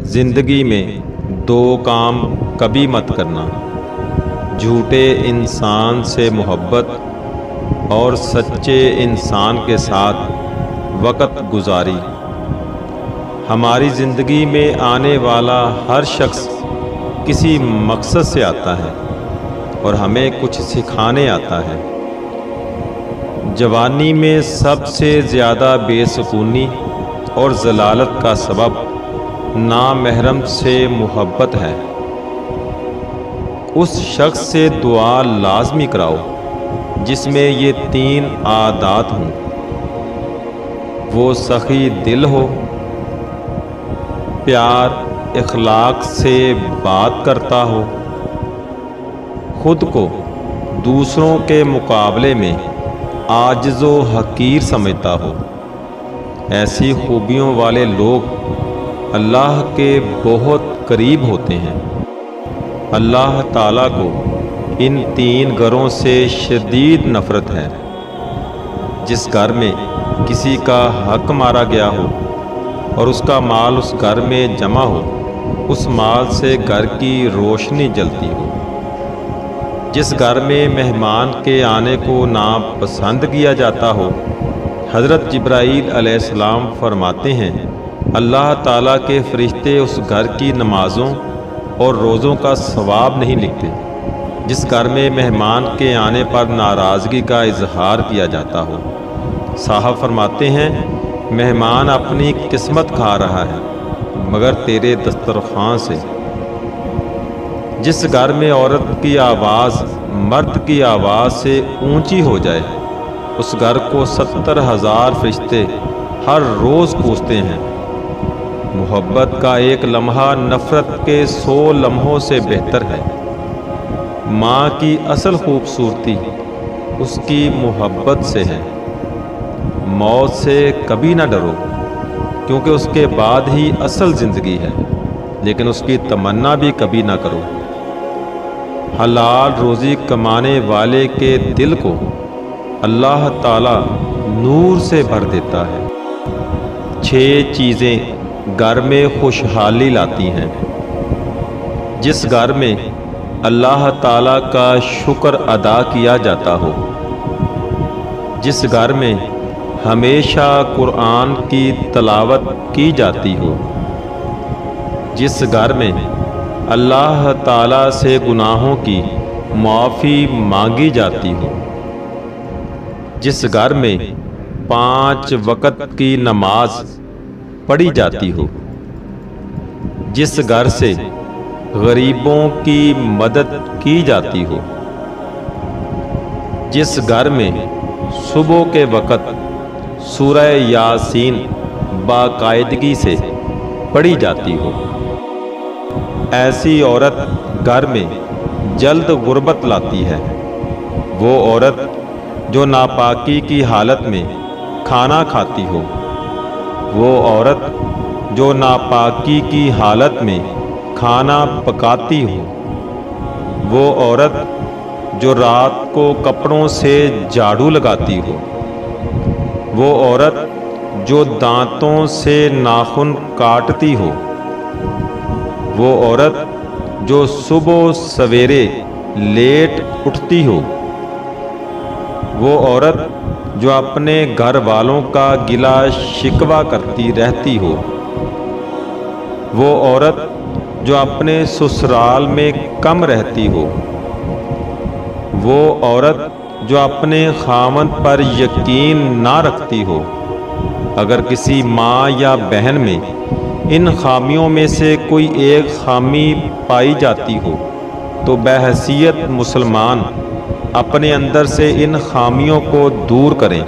زندگی میں دو کام کبھی مت کرنا: جھوٹے انسان سے محبت اور سچے انسان کے ساتھ وقت گزاری۔ ہماری زندگی میں آنے والا ہر شخص کسی مقصد سے آتا ہے اور ہمیں کچھ سکھانے آتا ہے۔ جوانی میں سب سے زیادہ بے سکونی اور ضلالت کا سبب نامحرم سے محبت ہے۔ اس شخص سے دعا لازمی کراؤ جس میں یہ 3 عادات ہوں: وہ سخی دل ہو، پیار اخلاق سے بات کرتا ہو، خود کو دوسروں کے مقابلے میں عاجز و حقیر سمجھتا ہو۔ ایسی خوبیوں والے لوگ اللہ کے بہت قریب ہوتے ہیں۔ اللہ تعالیٰ کو ان 3 گھروں سے شدید نفرت ہے: جس گھر میں کسی کا حق مارا گیا ہو اور اس کا مال اس گھر میں جمع ہو، اس مال سے گھر کی روشنی جلتی ہو، جس گھر میں مہمان کے آنے کو ناپسند کیا جاتا ہو۔ حضرت جبرائیل علیہ السلام فرماتے ہیں، اللہ تعالیٰ کے فرشتے اس گھر کی نمازوں اور روزوں کا ثواب نہیں لکھتے جس گھر میں مہمان کے آنے پر ناراضگی کا اظہار کیا جاتا ہو۔ صاحب فرماتے ہیں، مہمان اپنی قسمت کھا رہا ہے مگر تیرے دسترخوان سے۔ جس گھر میں عورت کی آواز مرد کی آواز سے اونچی ہو جائے، اس گھر کو 70,000 فرشتے ہر روز کوستے ہیں۔ محبت کا ایک لمحہ نفرت کے 100 لمحوں سے بہتر ہے۔ ماں کی اصل خوبصورتی اس کی محبت سے ہے۔ موت سے کبھی نہ ڈرو کیونکہ اس کے بعد ہی اصل زندگی ہے، لیکن اس کی تمنا بھی کبھی نہ کرو۔ حلال روزی کمانے والے کے دل کو اللہ تعالیٰ نور سے بھر دیتا ہے۔ 6 چیزیں گھر میں خوشحالی لاتی ہیں: جس گھر میں اللہ تعالیٰ کا شکر ادا کیا جاتا ہو، جس گھر میں ہمیشہ قرآن کی تلاوت کی جاتی ہو، جس گھر میں اللہ تعالیٰ سے گناہوں کی معافی مانگی جاتی ہو، جس گھر میں 5 وقت کی نماز پڑھی جاتی ہو، جس گھر سے غریبوں کی مدد کی جاتی ہو، جس گھر میں صبح کے وقت سورہ یاسین باقاعدگی سے پڑھی جاتی ہو۔ ایسی عورت گھر میں جلد غربت لاتی ہے۔ وہ عورت جو ناپاکی کی حالت میں کھانا کھاتی ہو، وہ عورت جو ناپاکی کی حالت میں کھانا پکاتی ہو، وہ عورت جو رات کو کپڑوں سے جھاڑو لگاتی ہو، وہ عورت جو دانتوں سے ناخن کاٹتی ہو، وہ عورت جو صبح سویرے لیٹ اٹھتی ہو، وہ عورت جو اپنے گھر والوں کا گلہ شکوہ کرتی رہتی ہو، وہ عورت جو اپنے سسرال میں کم رہتی ہو، وہ عورت جو اپنے خاوند پر یقین نہ رکھتی ہو۔ اگر کسی ماں یا بہن میں ان خامیوں میں سے کوئی ایک خامی پائی جاتی ہو تو بحیثیت مسلمان اپنے اندر سے ان خامیوں کو دور کریں۔